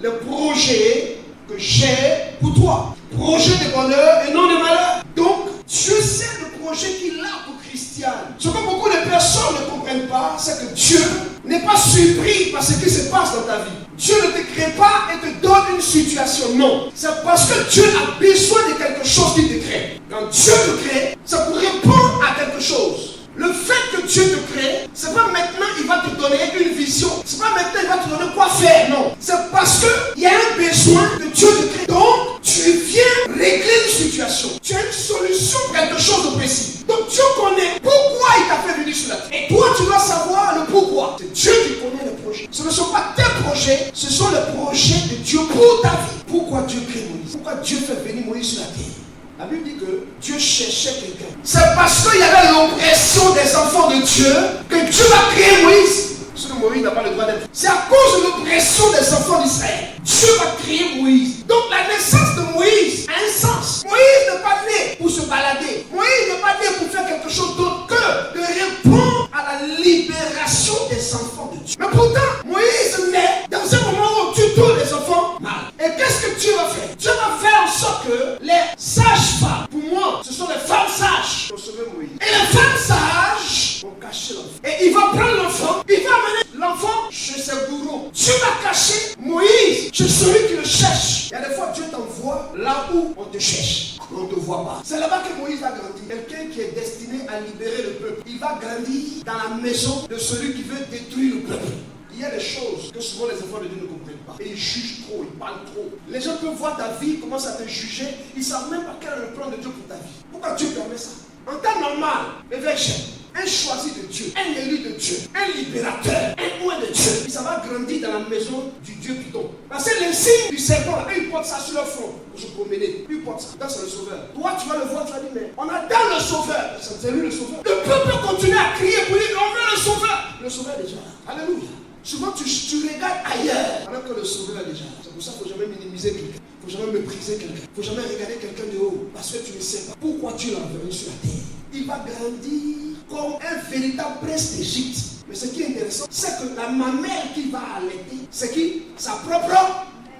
le projet que j'ai pour toi. Projet de bonheur et non de malheur. Donc, Dieu sait le projet qu'il a pour Christiane. Ce que beaucoup de personnes ne comprennent pas, c'est que Dieu n'est pas surpris par ce qui se passe dans ta vie. Dieu ne te crée pas et te donne une situation. Non. C'est parce que Dieu a besoin de quelque chose qu'il te crée. Quand Dieu te crée, c'est pour répondre à quelque chose. Le fait que Dieu te crée, c'est pas maintenant il va te donner une vision. C'est pas maintenant il va te donner quoi faire. Non. C'est parce qu'il y a un besoin que Dieu te crée. Donc, tu viens régler une situation. Tu as une solution pour quelque chose de précis. Donc, Dieu connaît pourquoi il t'a fait venir sur la terre. Et toi, tu dois savoir le pourquoi. C'est Dieu qui connaît les projets. Ce ne sont pas tes projets, ce sont les projets de Dieu pour ta vie. Pourquoi Dieu crée Moïse? Pourquoi Dieu fait venir Moïse sur la terre? La Bible dit que Dieu cherchait quelqu'un. C'est parce qu'il y avait l'oppression des enfants de Dieu que Dieu a créé Moïse. Parce que Moïse n'a pas le droit d'être. C'est à cause de l'oppression des enfants d'Israël. Dieu a créé Moïse. Donc la naissance de Moïse a un sens. Moïse n'est pas né pour se balader. Moïse n'est pas né pour faire quelque chose d'autre que de répondre à la libération des enfants de Dieu. Mais pourtant, Moïse naît dans un moment où tu tournes les enfants mal. Et qu'est-ce que Dieu va faire? Dieu va faire en sorte que les sages-femmes, pour moi, ce sont les femmes sages qui ont sauvé Moïse. Et les femmes sages vont cacher l'enfant. Et il va prendre l'enfant, il va amener l'enfant chez ses bourreaux. Dieu va cacher Moïse chez celui qui le cherche. Il y a des fois, Dieu t'envoie là où on te cherche. On ne te voit pas. C'est là-bas que Moïse va grandir. Quelqu'un qui est destiné à libérer le peuple. Il va grandir dans la maison de celui qui veut détruire le peuple. Il y a des choses que souvent les enfants de Dieu ne comprennent pas. Et ils jugent trop, ils parlent trop. Les gens peuvent voir ta vie, commencent à te juger. Ils ne savent même pas quel est le plan de Dieu pour ta vie. Pourquoi Dieu permet ça? En temps normal, évêque, un choisi de Dieu, un élu de Dieu, un libérateur, un oint de Dieu. Ça va grandir dans la maison du Dieu Python. Parce que les signes du serpent, ils portent ça sur leur front pour se promener. Ils portent ça. Dans c'est le sauveur. Toi, tu vas le voir, tu vas dire, mais on attend le sauveur. C'est lui le sauveur. Le peuple continue à crier pour dire, on veut le sauveur. Le sauveur est déjà là. Alléluia. Souvent, tu regardes ailleurs, alors que le sauveur est déjà là. C'est pour ça qu'il ne faut jamais minimiser quelqu'un. Il ne faut jamais mépriser quelqu'un. Il ne faut jamais regarder quelqu'un de haut. Parce que tu ne sais pas pourquoi Dieu l'a envoyé sur la terre. Il va grandir comme un véritable prince d'Égypte. Mais ce qui est intéressant, c'est que la mamelle qui va allaiter, c'est qui? Sa propre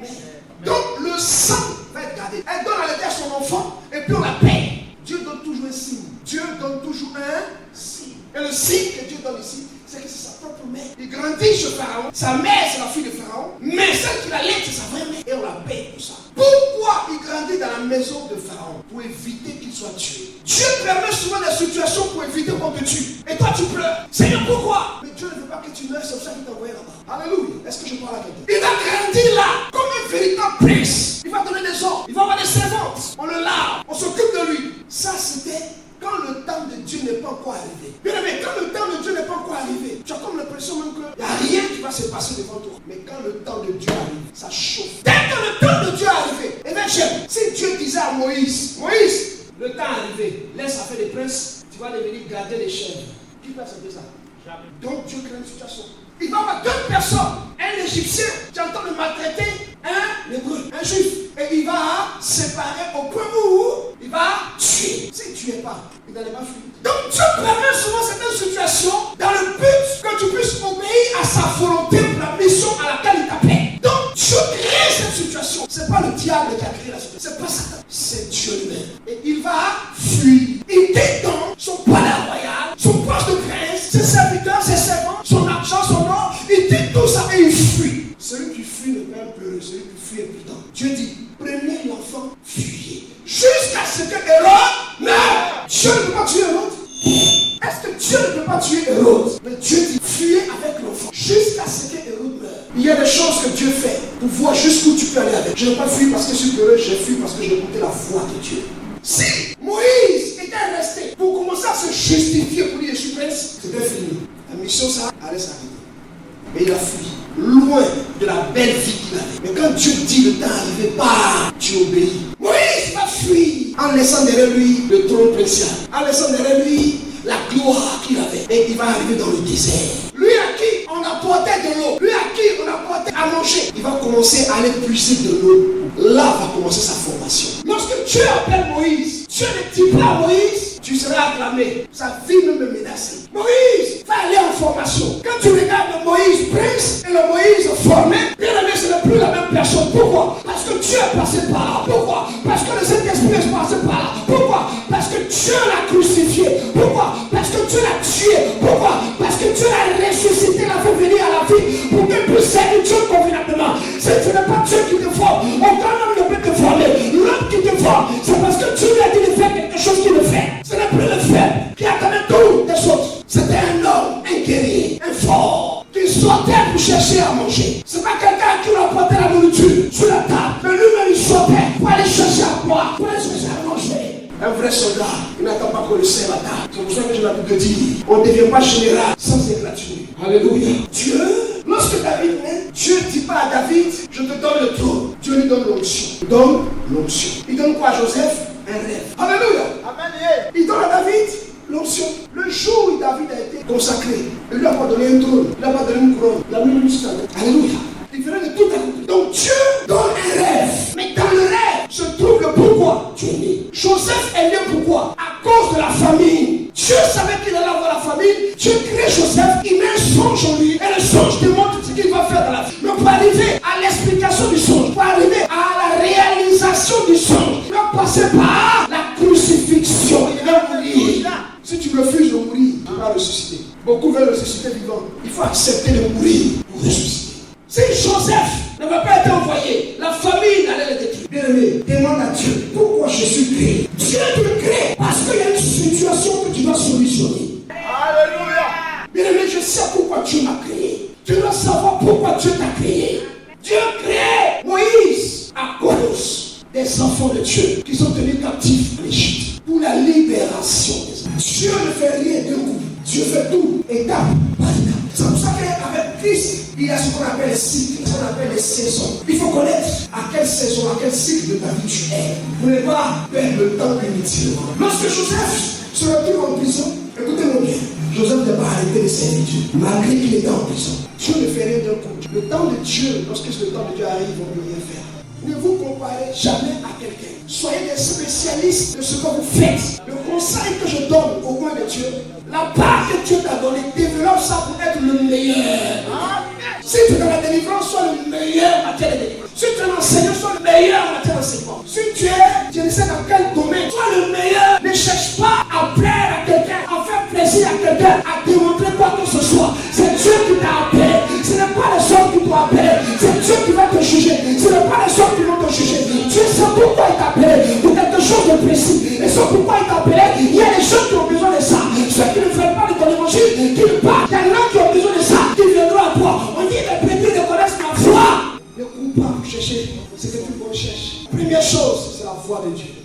mère. Donc, le sang va être gardé. Elle donne à allaiter à son enfant et puis on la paie. Dieu donne toujours un signe. Dieu donne toujours un signe. Et le signe que Dieu donne ici, c'est que c'est sa propre mère. Il grandit chez Pharaon. Sa mère, c'est la fille de Pharaon. Mais celle qui l'allaite, c'est sa vraie mère. Et on la paye pour ça. Pourquoi il grandit dans la maison de Pharaon? Pour éviter qu'il soit tué. Dieu permet souvent des situations pour éviter qu'on te tue. Et toi, tu pleures. Seigneur, pourquoi? Mais Dieu ne veut pas que tu meurs, c'est pour ça qu'il t'a envoyé là-bas. Alléluia. Est-ce que je parle à quelqu'un? Il va grandir là, comme un véritable prince. Il va donner des ordres. Il va avoir des servantes. On le lave. On s'occupe de lui. Ça, c'était quand le temps de Dieu n'est pas encore arrivé. Bien aimé, quand le temps de Dieu n'est pas encore arrivé, tu as comme l'impression même qu'il n'y a rien qui va se passer devant toi. Mais quand le temps de Dieu arrive, ça chauffe. Dès que le temps de Dieu est arrivé, et bien j'aime, si Dieu disait à Moïse, Moïse, le temps est arrivé, laisse affaire des princes, tu vas devenir garder les chèvres. Qui peut accepter ça? Jamais. Donc Dieu crée une situation. Il va y avoir deux personnes, un Égyptien qui entend le maltraiter, un Hébreu, un Juif. Et il va séparer au point où il va tuer. S'il ne tuait pas, il n'allait pas fuir. Donc Dieu permet souvent certaines situations dans le but que tu puisses obéir à sa volonté pour la mission à laquelle il t'appelle. Donc Dieu crée cette situation. Ce n'est pas le diable qui a créé la situation. C'est pas Satan. C'est Dieu lui-même. Et il va fuir. Il détend son palais royal, son poste de prince, ses serviteurs, ses servants, son argent, son or. Il dit tout ça et il fuit. Celui qui fuit n'est pas un peureux, celui qui fuit est prudent. Dieu dit, prenez l'enfant, fuyez. Jusqu'à ce que Hérode meure. Dieu ne peut pas tuer Hérode. Est-ce que Dieu ne peut pas tuer Hérode? Mais Dieu dit, fuyez avec l'enfant. Jusqu'à ce que Hérode meure. Il y a des choses que Dieu fait pour voir jusqu'où tu peux aller avec. Je n'ai pas fui parce que je suis peureux, j'ai fui parce que j'ai écouté la voix de Dieu. Si Moïse était resté pour commencer à se justifier pour dire je suis prince, c'était fini. La mission, ça allait s'arrêter. Mais il a fui, loin de la belle vie qu'il avait. Mais quand Dieu dit le temps arrivé, bah, tu obéis. Moïse va fuir en laissant derrière lui le trône principal, en laissant derrière lui la gloire qu'il avait. Et il va arriver dans le désert. Lui à qui on apportait de l'eau, lui à qui on apportait à manger, il va commencer à aller puiser de l'eau. Là va commencer sa formation. Lorsque Dieu appelle Moïse, Dieu ne dit pas à Moïse, tu seras acclamé. Sa vie même est menacée. Moïse va aller en formation. Quand tu regardes le Moïse prince et le Moïse formé, bien aimé, ce n'est plus la même personne. Pourquoi? Parce que Dieu l'a tué. Pourquoi? Parce que Dieu l'a ressuscité, l'a fait venir à la vie pour qu'il puisse servir Dieu convenablement. Ce n'est pas Dieu qui te forme. Aucun homme ne peut te former. L'homme qui te forme, c'est parce que Dieu lui a dit de faire quelque chose qu'il le fait. Ce n'est plus le faible qui attendait tout des autres. C'était un homme, un guerrier, un fort, qui sortait pour chercher à manger. C'est pas quelqu'un qui lui apportait la nourriture sur la table, mais lui-même il sortait pour aller chercher à boire, pour aller chercher à manger. Un vrai soldat, il n'attend pas qu'on le serve à table. C'est pour ça que je l'ai dit, on ne devient pas général sans éclature. Alléluia. Dieu, lorsque David naît, Dieu ne dit pas à David, je te donne le trône. Dieu lui donne l'onction. Il donne l'onction. Il donne quoi à Joseph? Un rêve. Alléluia. Amen. Il donne à David l'onction. Le jour où David a été consacré, il lui a pas donné un trône, il lui a pas donné une couronne, il a mis une statue. Alléluia. Il venait de tout accomplir. Donc Dieu donne un rêve. Mais dans le rêve se trouve le pourquoi Dieu est né. Joseph est né pourquoi? À cause de la famine. Dieu savait qu'il allait avoir la famine. Dieu crée Joseph, il met un songe en lui. Et le songe démontre ce qu'il va faire dans la vie. Mais pour arriver à l'explication du songe, pour arriver à la réalisation du songe, il va passer par la crucifixion. Il va mourir. Si tu refuses de mourir, tu vas ressusciter. Beaucoup veulent ressusciter vivant. Il faut accepter de mourir pour ressusciter. Si Joseph n'avait pas été envoyé, la famine allait le détruire. Bien-aimé, demande à Dieu pourquoi je suis créé. Dieu te crée parce qu'il y a une situation que tu dois solutionner. Alléluia. Bien-aimé, je sais pourquoi Dieu m'a créé. Tu dois savoir pourquoi Dieu t'a créé. Dieu crée Moïse à cause des enfants de Dieu qui sont tenus captifs en Égypte pour la libération des hommes. Dieu ne fait rien d'un coup. Dieu fait tout étape par étape. C'est pour ça qu'avec Christ, il y a ce qu'on appelle les cycles, ce qu'on appelle les saisons. Il faut connaître à quelle saison, à quel cycle de ta vie tu es. Vous ne pouvez pas perdre le temps inutilement. Lorsque Joseph se retrouve en prison, écoutez-moi bien, Joseph n'a pas arrêté de servir Dieu, malgré qu'il était en prison. Dieu ne fait rien d'un coup. Le temps de Dieu, lorsque le temps de Dieu arrive, on ne peut rien faire. Ne vous comparez jamais à quelqu'un. Soyez des spécialistes de ce que vous faites. Le conseil que je donne au moins de Dieu, la part que Dieu t'a donnée, développe ça pour être le meilleur. Si tu es dans la délivrance, sois le meilleur en matière de délivrance. Si tu es enseignant, sois le meilleur en matière d'enseignement. Si tu es, je ne sais dans quel domaine, sois le meilleur. Ne cherche pas à plaire à quelqu'un, à faire plaisir à quelqu'un, à démontrer quoi que ce soit. C'est Dieu qui t'a appelé. Ce n'est pas les hommes qui t'ont appelé. C'est Dieu qui va te juger. Ce n'est pas les hommes qui vont te juger. Dieu sait pourquoi il t'a appelé pour quelque chose de précis. Et c'est pourquoi il t'a appelé. Il y a des gens qui ont besoin de ça. Ceux qui ne veulent pas de ton évangile, qui ne parlent. Il y en a qui ont besoin de ça, qui viendront à toi. On dit les brebis ne connaissent ma foi. Ne cours pas pour chercher ce que tu recherches. Première chose, c'est la voix de Dieu.